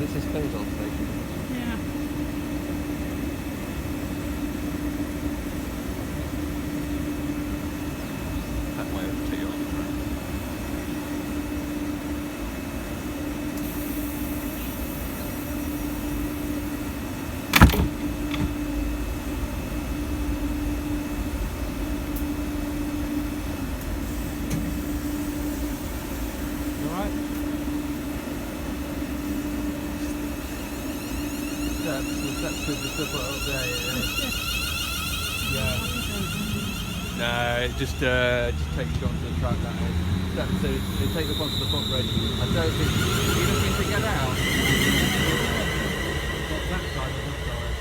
It's this Faisal station. Yeah. That way over to you on the track. You alright? Steps with the stuff up there, yeah. No, it just takes you onto the track that way. Steps, so they take you up onto the footbridge. I don't think you just need to get out. Not that side, but this side.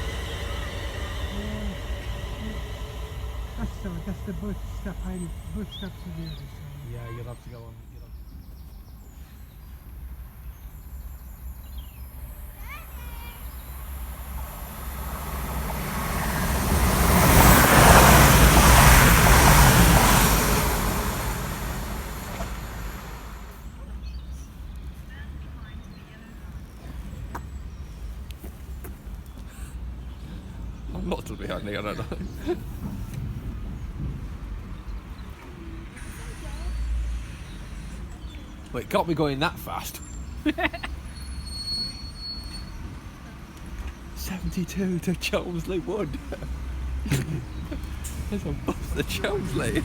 That's the boat stop. Boat stops on the other side. Yeah, you'll have to go on. I'm not to behind me, I don't know. Well, it can't be going that fast. 72 to Chelmsley Wood. There's a bus to Chelmsley.